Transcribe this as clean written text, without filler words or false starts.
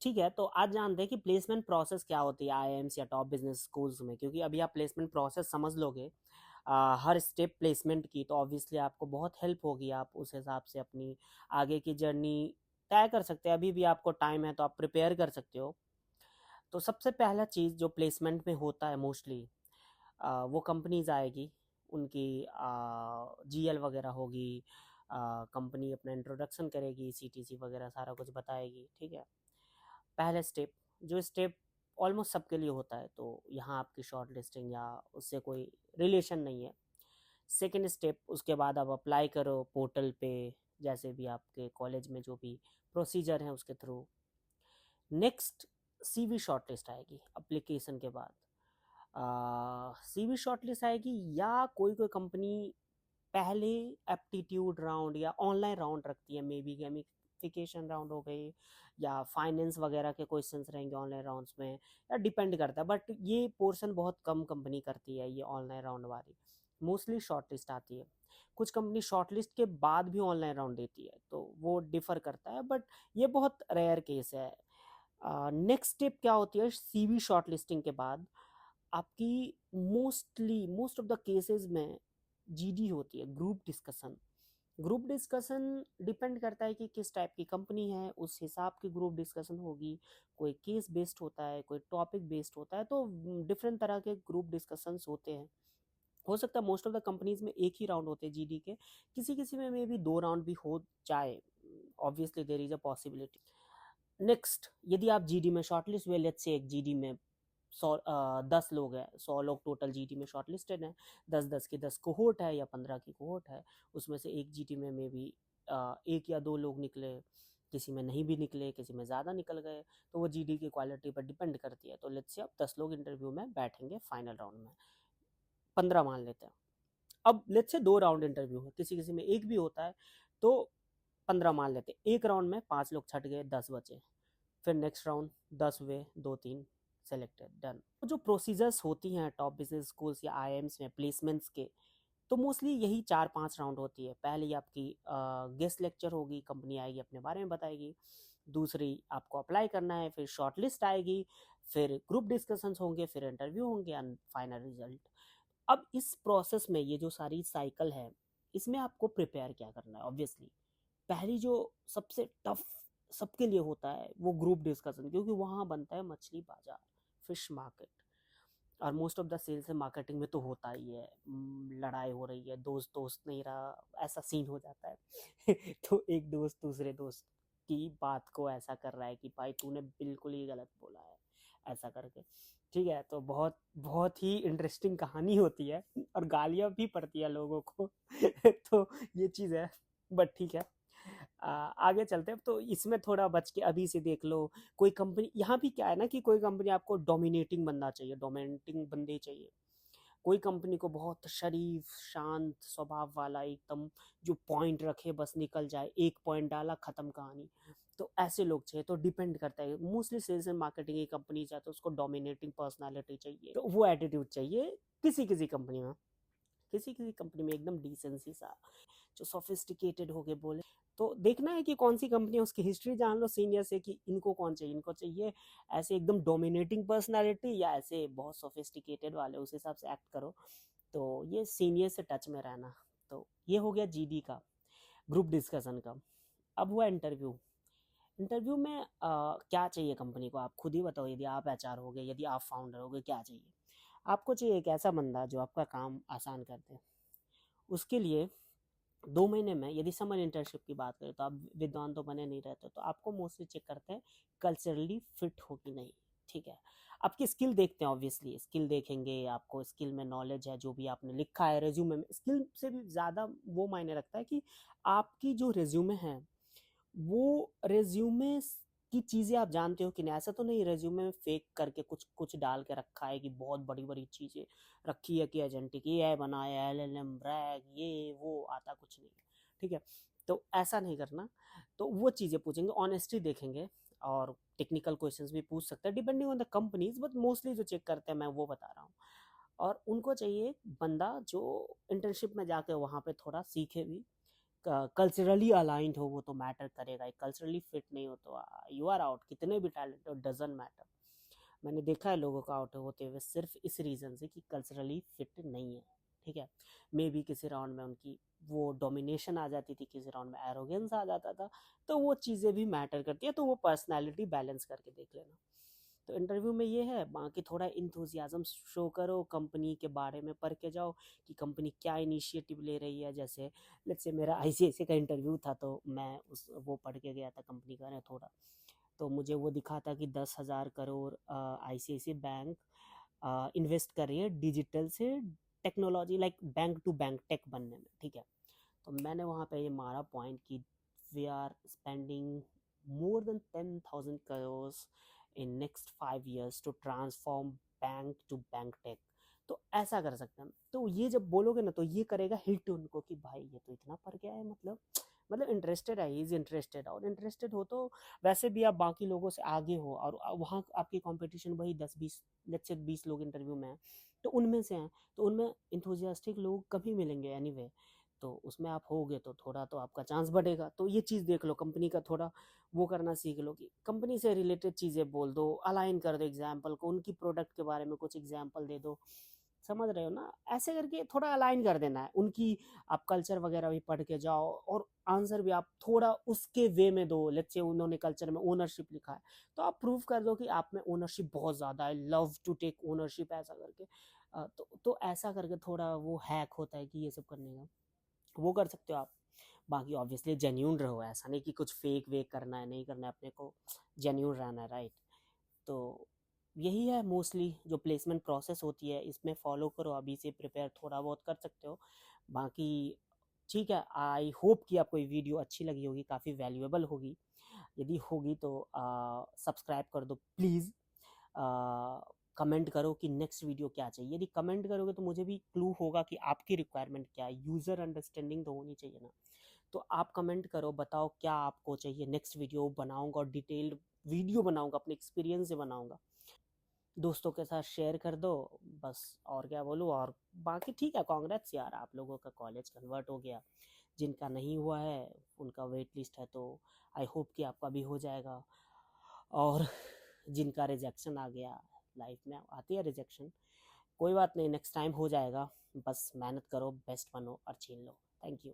ठीक है, तो आज जानते हैं कि प्लेसमेंट प्रोसेस क्या होती है आईआईएम्स या टॉप बिजनेस स्कूल्स में, क्योंकि अभी आप प्लेसमेंट प्रोसेस समझ लोगे हर स्टेप प्लेसमेंट की, तो ऑब्वियसली आपको बहुत हेल्प होगी। आप उस हिसाब से अपनी आगे की जर्नी तय कर सकते हैं। अभी भी आपको टाइम है तो आप प्रिपेयर कर सकते हो। तो सबसे पहला चीज़ जो प्लेसमेंट में होता है मोस्टली, वो कंपनीज आएगी, उनकी जीएल वगैरह होगी, कंपनी अपना इंट्रोडक्शन करेगी, सीटीसी वगैरह सारा कुछ बताएगी। ठीक है, पहले स्टेप, जो स्टेप ऑलमोस्ट सबके लिए होता है, तो यहाँ आपकी शॉर्ट लिस्टिंग या उससे कोई रिलेशन नहीं है। सेकेंड स्टेप, उसके बाद आप अप्लाई करो पोर्टल पे, जैसे भी आपके कॉलेज में जो भी प्रोसीजर है उसके थ्रू। नेक्स्ट, सीवी शॉर्टलिस्ट आएगी अप्लीकेशन के बाद। सीवी शॉर्टलिस्ट आएगी या कोई कोई कंपनी पहले एप्टीट्यूड राउंड या ऑनलाइन राउंड रखती है, मे बी गेमिफिकेशन राउंड हो गई या फाइनेंस वगैरह के क्वेश्चंस रहेंगे ऑनलाइन राउंड्स में, या डिपेंड करता है। बट ये पोर्शन बहुत कम कंपनी करती है, ये ऑनलाइन राउंड वाली मोस्टली शॉर्टलिस्ट आती है। कुछ कंपनी शॉर्टलिस्ट के बाद भी ऑनलाइन राउंड देती है, तो वो डिफर करता है, बट ये बहुत रेयर केस है। नेक्स्ट स्टेप क्या होती है सीवी शॉर्टलिस्टिंग के बाद, आपकी मोस्ट ऑफ द केसेस में जीडी होती है, group discussion. Group discussion depend करता है कि किस टाइप की कंपनी है, उस हिसाब की ग्रुप डिस्कशन होगी। कोई केस बेस्ड होता है, कोई टॉपिक बेस्ड होता है, तो डिफरेंट तरह के ग्रुप डिस्कशंस होते हैं। हो सकता है मोस्ट ऑफ द कंपनीज में एक ही राउंड होते हैं जीडी के, किसी किसी में मे बी 2 राउंड भी हो जाए, obviously there is a possibility. Next, यदि आप जीडी में शॉर्टलिस्ट हुए, लेट्स से एक जीडी में 10 लोग हैं, 100 लोग टोटल जीडी में शॉर्टलिस्टेड हैं, 10-10 की 10 कोहोर्ट है या 15 की कोहोर्ट है, उसमें से एक जीडी में मे बी 1 या 2 लोग निकले, किसी में नहीं भी निकले, किसी में ज़्यादा निकल गए, तो वो जीडी की क्वालिटी पर डिपेंड करती है। तो लेट्स से अब 10 लोग इंटरव्यू में बैठेंगे फाइनल राउंड में, 15 मान लेते हैं। अब लेट्स से 2 राउंड इंटरव्यू है, किसी किसी में एक भी होता है, तो 15 मान लेते हैं। एक राउंड में 5 लोग छट गए, 10 बचे, फिर नेक्स्ट राउंड 10 हुए, 2-3 सेलेक्टेड, डन। तो जो प्रोसीजर्स होती हैं टॉप बिजनेस स्कूल्स या आईएम्स में प्लेसमेंट्स के, तो मोस्टली यही 4-5 राउंड होती है। पहली आपकी गेस्ट लेक्चर होगी, कंपनी आएगी अपने बारे में बताएगी। दूसरी, आपको अप्लाई करना है, फिर शॉर्ट लिस्ट आएगी, फिर ग्रुप डिस्कशंस होंगे, फिर इंटरव्यू होंगे एंड फाइनल रिजल्ट। अब इस प्रोसेस में ये जो सारी साइकिल है, इसमें आपको प्रिपेयर क्या करना है। ऑब्वियसली पहली जो सबसे टफ सबके लिए होता है वो ग्रुप डिस्कशन, क्योंकि वहाँ बनता है मछली बाजार, फिश मार्केट। और most of the sales and marketing में तो होता ही है, लड़ाई हो रही है, दोस्त दोस्त नहीं रहा, ऐसा सीन हो जाता है तो एक दोस्त दूसरे दोस्त की बात को ऐसा कर रहा है कि भाई तूने बिल्कुल ही गलत बोला है, ऐसा करके। ठीक है, तो बहुत बहुत ही इंटरेस्टिंग कहानी होती है और गालियां भी पड़ती है लोगों को तो ये चीज़ है, बट ठीक है। आगे चलते हैं, तो इसमें थोड़ा बच के अभी से देख लो। कोई कंपनी, यहाँ भी क्या है ना कि कोई कंपनी आपको डोमिनेटिंग बंदा चाहिए, डोमिनेटिंग बंदे चाहिए। कोई कंपनी को बहुत शरीफ शांत स्वभाव वाला, एकदम जो पॉइंट रखे बस निकल जाए, एक पॉइंट डाला खत्म कहानी, तो ऐसे लोग चाहिए। तो डिपेंड करता है, मोस्टली सेल्स एंड मार्केटिंग की कंपनी है तो उसको डोमिनेटिंग पर्सनालिटी चाहिए, तो वो एटीट्यूड चाहिए किसी किसी कंपनी में। किसी किसी कंपनी में एकदम डिसेंसी सा, जो सोफिस्टिकेटेड हो गए बोले। तो देखना है कि कौन सी कंपनी है, उसकी हिस्ट्री जान लो सीनियर से कि इनको कौन चाहिए। इनको चाहिए ऐसे एकदम डोमिनेटिंग पर्सनालिटी या ऐसे बहुत सोफिस्टिकेटेड वाले, उस हिसाब से एक्ट करो। तो ये सीनियर से टच में रहना। तो ये हो गया जीडी का, ग्रुप डिस्कशन का। अब हुआ इंटरव्यू। इंटरव्यू में क्या चाहिए कंपनी को, आप खुद ही बताओ। यदि आप एचआर हो गए, यदि आप फाउंडर हो गए, क्या चाहिए आपको? चाहिए एक ऐसा बंदा जो आपका काम आसान कर दे। उसके लिए 2 महीने में, यदि समर इंटर्नशिप की बात करें तो आप विद्वान तो बने नहीं रहते, तो आपको मोस्टली चेक करते हैं कल्चरली फिट हो कि नहीं। ठीक है, आपकी स्किल देखते हैं, ऑब्वियसली स्किल देखेंगे, आपको स्किल में नॉलेज है, जो भी आपने लिखा है रेज्यूमे में। स्किल से भी ज़्यादा वो मायने रखता है कि आपकी जो रेज्यूमे है, वो रेज्यूमे की चीज़ें आप जानते हो कि नहीं। ऐसा तो नहीं रेज्यूमे में फेक करके कुछ कुछ डाल के रखा है कि बहुत बड़ी बड़ी चीज़ें रखी है कि एजेंटिक एआई बनाया, एलएलएम रैग, ये वो, आता कुछ नहीं है। ठीक है, तो ऐसा नहीं करना। तो वो चीज़ें पूछेंगे, ऑनेस्टी देखेंगे, और टेक्निकल क्वेश्चंस भी पूछ सकते हैं depending on the companies, but mostly जो चेक करते हैं मैं वो बता रहा हूँ। और उनको चाहिए बंदा जो इंटर्नशिप में जाके वहाँ पे थोड़ा सीखे भी, कल्चरली अलाइंड हो वो तो मैटर करेगा, कल्चरली फिट नहीं हो तो यू आर आउट, कितने भी टैलेंट हो डजंट मैटर। मैंने देखा है लोगों को आउट होते हुए सिर्फ इस रीज़न से कि कल्चरली फिट नहीं है, ठीक है। मे बी किसी राउंड में उनकी वो डोमिनेशन आ जाती थी, किसी राउंड में एरोगेंस आ जाता था, तो वो चीज़ें भी मैटर करती है, तो वो पर्सनैलिटी बैलेंस करके देख लेना। तो इंटरव्यू में ये है, बाकी थोड़ा इंथुजियाज्म शो करो, कंपनी के बारे में पढ़ के जाओ कि कंपनी क्या इनिशिएटिव ले रही है। जैसे लेट्स से मेरा आईसीआईसी का इंटरव्यू था, तो मैं उस वो पढ़ के गया था कंपनी का ना थोड़ा, तो मुझे वो दिखा था कि 10,000 करोड़ आईसीआईसी बैंक इन्वेस्ट कर रही है डिजिटल से technology, like bank to bank tech बनने में, ठीक है। तो मैंने वहाँ पे ये मारा पॉइंट कि we are spending more than 10,000 crores in next 5 years to transform bank to bank tech। तो ऐसा कर सकते हैं। तो ये जब बोलोगे ना तो ये करेगा हिट उनको कि भाई ये तो इतना पढ़ गया है, मतलब इंटरेस्टेड है, इज इंटरेस्टेड। और इंटरेस्टेड हो तो वैसे भी आप बाकी लोगों से आगे हो, और वहाँ आपकी कंपटीशन वही 10-20, लेट्स से 20 लोग इंटरव्यू में हैं, तो उनमें से हैं, तो उनमें इंथुजियास्टिक लोग कभी मिलेंगे एनीवे, तो उसमें आप होगे तो थोड़ा तो आपका चांस बढ़ेगा। तो ये चीज़ देख लो, कंपनी का थोड़ा वो करना सीख लो कि कंपनी से रिलेटेड चीज़ें बोल दो, अलाइन कर दो एग्जाम्पल को, उनकी प्रोडक्ट के बारे में कुछ एग्जाम्पल दे दो, समझ रहे हो ना, ऐसे करके थोड़ा अलाइन कर देना है उनकी। आप कल्चर वगैरह भी पढ़ के जाओ, और आंसर भी आप थोड़ा उसके वे में दो। लेट्स से उन्होंने कल्चर में ओनरशिप लिखा है, तो आप प्रूव कर दो कि आप में ओनरशिप बहुत ज़्यादा है, लव टू टेक ओनरशिप, ऐसा करके तो ऐसा करके थोड़ा वो हैक होता है कि ये सब करने का, वो कर सकते हो आप। बाकी ऑब्वियसली जेन्यून रहो, ऐसा नहीं कि कुछ फेक वेक करना है, नहीं करना है, अपने को जेन्यून रहना है, राइट। तो यही है मोस्टली जो प्लेसमेंट प्रोसेस होती है, इसमें फॉलो करो, अभी से प्रिपेयर थोड़ा बहुत कर सकते हो। बाकी ठीक है, आई होप कि आपको ये वीडियो अच्छी लगी होगी, काफ़ी वैल्यूएबल होगी। यदि होगी तो सब्सक्राइब कर दो प्लीज़। कमेंट करो कि नेक्स्ट वीडियो क्या चाहिए, यदि कमेंट करोगे तो मुझे भी क्लू होगा कि आपकी रिक्वायरमेंट क्या है, यूज़र अंडरस्टैंडिंग तो होनी चाहिए ना। तो आप कमेंट करो, बताओ क्या आपको चाहिए, नेक्स्ट वीडियो बनाऊंगा, और डिटेल्ड वीडियो बनाऊंगा, अपने एक्सपीरियंस से बनाऊंगा, दोस्तों के साथ शेयर कर दो, बस। और क्या बोलूँ, और बाकी ठीक है, कांग्रेट्स यार, आप लोगों का कॉलेज कन्वर्ट हो गया, जिनका नहीं हुआ है उनका वेट लिस्ट है, तो आई होप कि आपका भी हो जाएगा। और जिनका रिजेक्शन आ गया, लाइफ में आती है रिजेक्शन, कोई बात नहीं, नेक्स्ट टाइम हो जाएगा, बस मेहनत करो, बेस्ट बनो और छीन लो। Thank you.